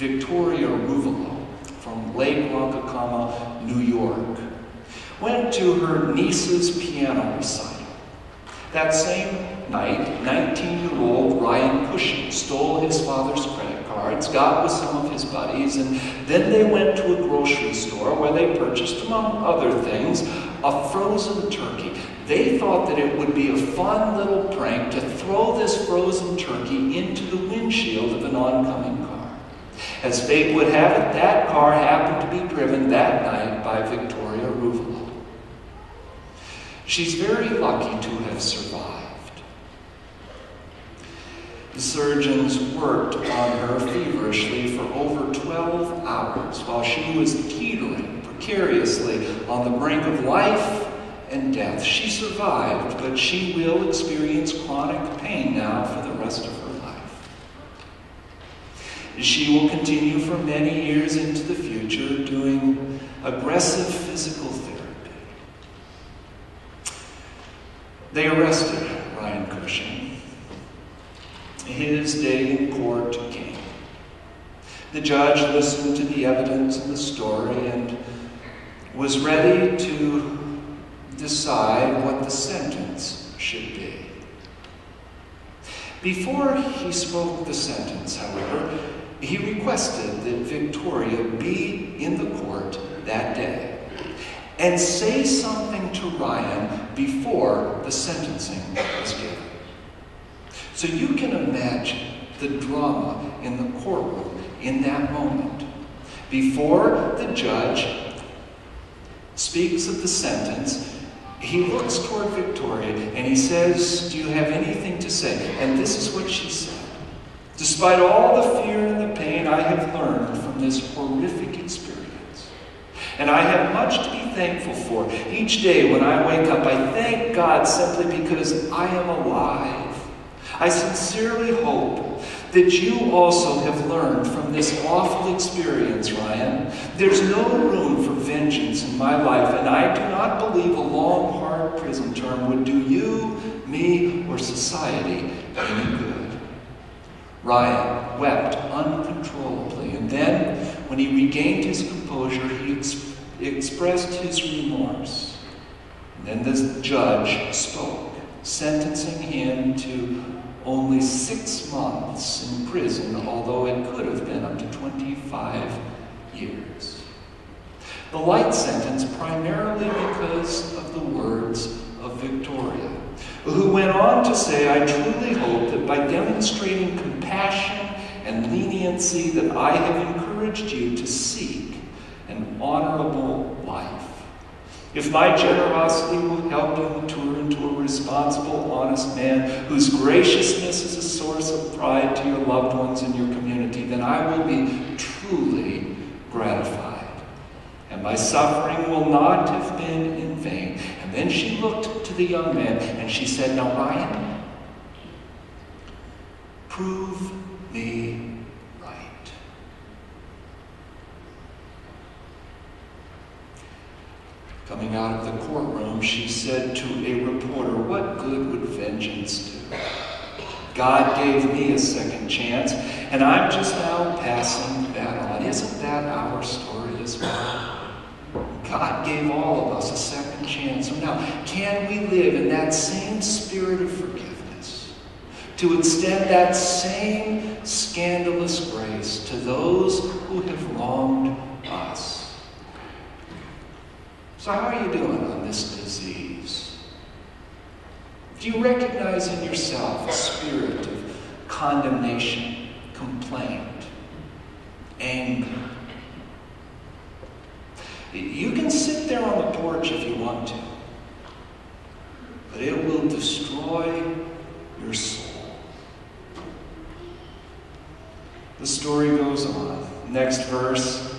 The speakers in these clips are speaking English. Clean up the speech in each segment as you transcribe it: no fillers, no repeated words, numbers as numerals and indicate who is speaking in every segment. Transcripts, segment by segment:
Speaker 1: Victoria Ruvalo from Lake Ronkonkoma, New York, went to her niece's piano recital. That same night, 19-year-old Ryan Cushing stole his father's credit cards, got with some of his buddies, and then they went to a grocery store where they purchased, among other things, a frozen turkey. They thought that it would be a fun little prank to throw this frozen turkey into the windshield of an oncoming car. As fate would have it, that car happened to be driven that night by Victoria Ruvalo. She's very lucky to have survived. The surgeons worked on her feverishly for over 12 hours while she was teetering precariously on the brink of life and death. She survived, but she will experience chronic pain now for the rest of her life. She will continue for many years into the future doing aggressive physical therapy. They arrested Ryan Cushing. His day in court came. The judge listened to the evidence and the story and was ready to decide what the sentence should be. Before he spoke the sentence, however, he requested that Victoria be in the court that day and say something to Ryan before the sentencing was given. So you can imagine the drama in the courtroom in that moment. Before the judge speaks of the sentence, he looks toward Victoria and he says, "Do you have anything to say?" And this is what she said. "Despite all the fear and the pain I have learned from this horrific experience, and I have much to be thankful for. Each day when I wake up, I thank God simply because I am alive. I sincerely hope that you also have learned from this awful experience, Ryan. There's no room for vengeance in my life, and I do not believe a long, hard prison term would do you, me, or society any good." Ryan wept uncontrollably, and then, when he regained his composure, he expressed his remorse. And then the judge spoke, sentencing him to only 6 months in prison, although it could have been up to 25 years. The light sentence primarily because of the words of Victoria, who went on to say, "I truly hope that by demonstrating compassion and leniency that I have encouraged you to seek an honorable life. If my generosity will help you mature into a responsible, honest man whose graciousness is a source of pride to your loved ones and your community, then I will be truly gratified. And my suffering will not have been in vain." And then she looked to the young man and she said, "Now, Ryan, prove me right." Coming out of the courtroom, she said to a reporter, "What good would vengeance do? God gave me a second chance, and I'm just now passing that on. Isn't that our story as well? God gave all of us a second chance. So now, can we live in that same spirit of forgiveness, to extend that same scandalous grace to those who have wronged us?" So how are you doing on this disease? Do you recognize in yourself a spirit of condemnation, complaint, anger? You can sit there on the porch if you want to, but it will destroy your soul. The story goes on. Next verse.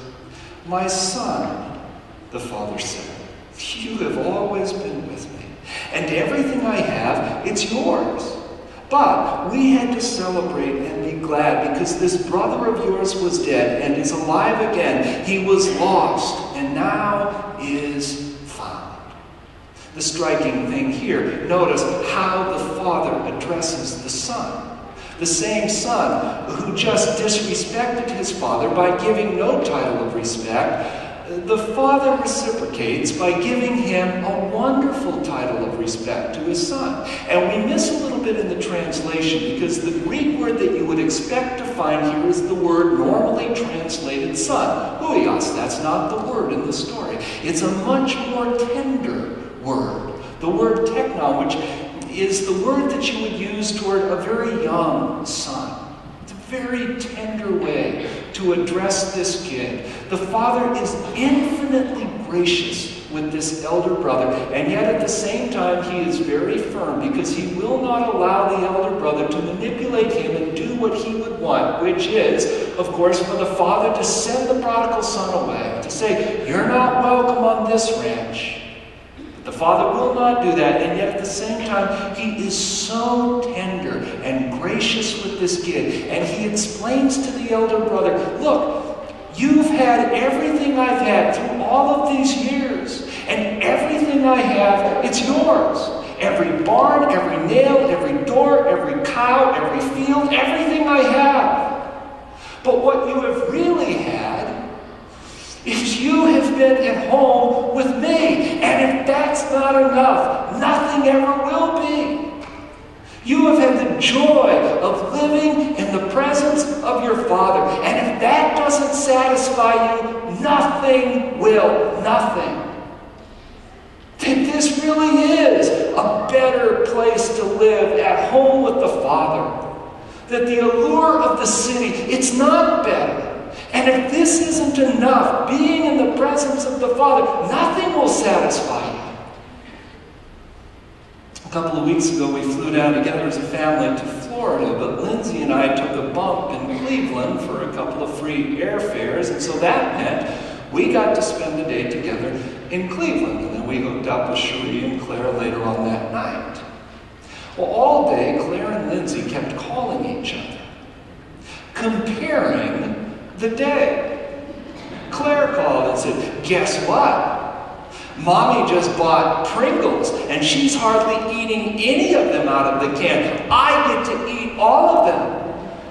Speaker 1: "My son," the father said, "you have always been with me, and everything I have, it's yours. But we had to celebrate and be glad because this brother of yours was dead and is alive again. He was lost and now is found." The striking thing here, notice how the father addresses the son. The same son who just disrespected his father by giving no title of respect, the father reciprocates by giving him a wonderful title of respect to his son. And we miss a little bit in the translation because the Greek word that you would expect to find here is the word normally translated son. Huios, that's not the word in the story. It's a much more tender word. The word teknon, which is the word that you would use toward a very young son. It's a very tender way to address this kid. The father is infinitely gracious with this elder brother, and yet at the same time he is very firm because he will not allow the elder brother to manipulate him and do what he would want, which is, of course, for the father to send the prodigal son away, to say, "You're not welcome on this ranch." The father will not do that, and yet at the same time, he is so tender and gracious with this kid. And he explains to the elder brother, "Look, you've had everything I've had through all of these years, and everything I have, it's yours. Every barn, every nail, every door, every cow, every field, everything I have. But what you have really had is you have been at home with me. And if that's not enough, nothing ever will be. You have had the joy of living in the presence of your Father. And if that doesn't satisfy you, nothing will. Nothing. That this really is a better place to live at home with the Father. That the allure of the city, it's not better. And if this isn't enough, being in the presence of the Father, nothing will satisfy you." A couple of weeks ago, we flew down together as a family to Florida, but Lindsay and I took a bump in Cleveland for a couple of free airfares, and so that meant we got to spend the day together in Cleveland, and then we hooked up with Cherie and Claire later on that night. Well, all day, Claire and Lindsay kept calling each other, comparing the day. Claire called and said, "Guess what? Mommy just bought Pringles, and she's hardly eating any of them out of the can. I get to eat all of them."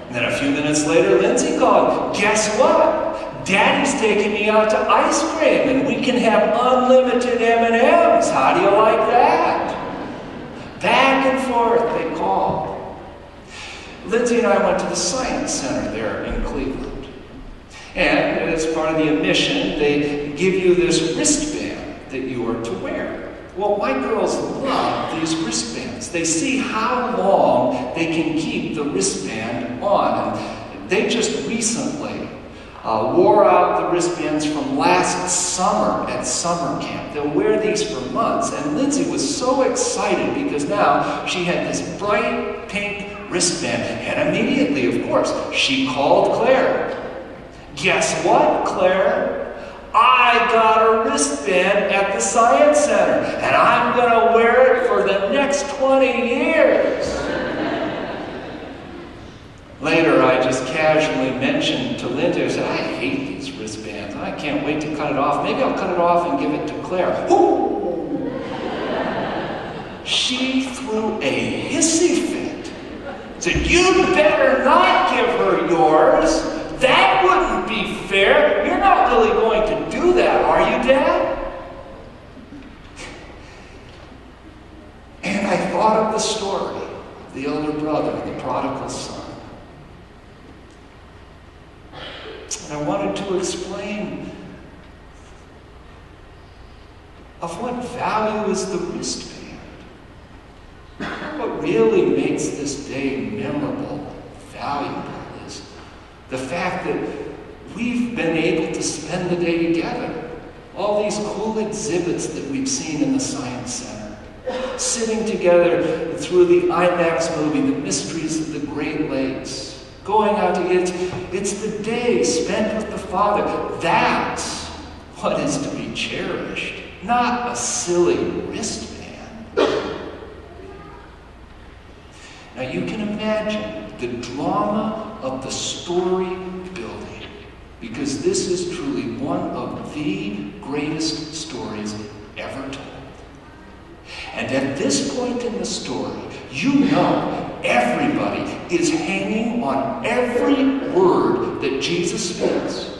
Speaker 1: And then a few minutes later, Lindsay called, "Guess what? Daddy's taking me out to ice cream, and we can have unlimited M&Ms. How do you like that?" Back and forth they called. Lindsay and I went to the Science Center there in Cleveland. And as part of the admission, they give you this wristband that you are to wear. Well, my girls love these wristbands. They see how long they can keep the wristband on. And they just recently wore out the wristbands from last summer at summer camp. They'll wear these for months. And Lindsay was so excited because now she had this bright pink wristband. And immediately, of course, she called Claire. "Guess what, Claire? I got a wristband at the Science Center, and I'm going to wear it for the next 20 years. Later, I just casually mentioned to Linda, I said, "I hate these wristbands. I can't wait to cut it off. Maybe I'll cut it off and give it to Claire." Ooh! She threw a hissy fit. Said, "You'd better not give her yours. That wouldn't be fair. You're not really going to do that, are you, Dad?" And I thought of the story of the elder brother, the prodigal son. And I wanted to explain of what value is the wristband. What really makes this day memorable, valuable, the fact that we've been able to spend the day together. All these cool exhibits that we've seen in the Science Center. Sitting together through the IMAX movie, The Mysteries of the Great Lakes. Going out to eat. It's the day spent with the Father. That's what is to be cherished. Not a silly wristband. Now you can imagine the drama of the story building, because this is truly one of the greatest stories ever told. And at this point in the story, you know everybody is hanging on every word that Jesus speaks.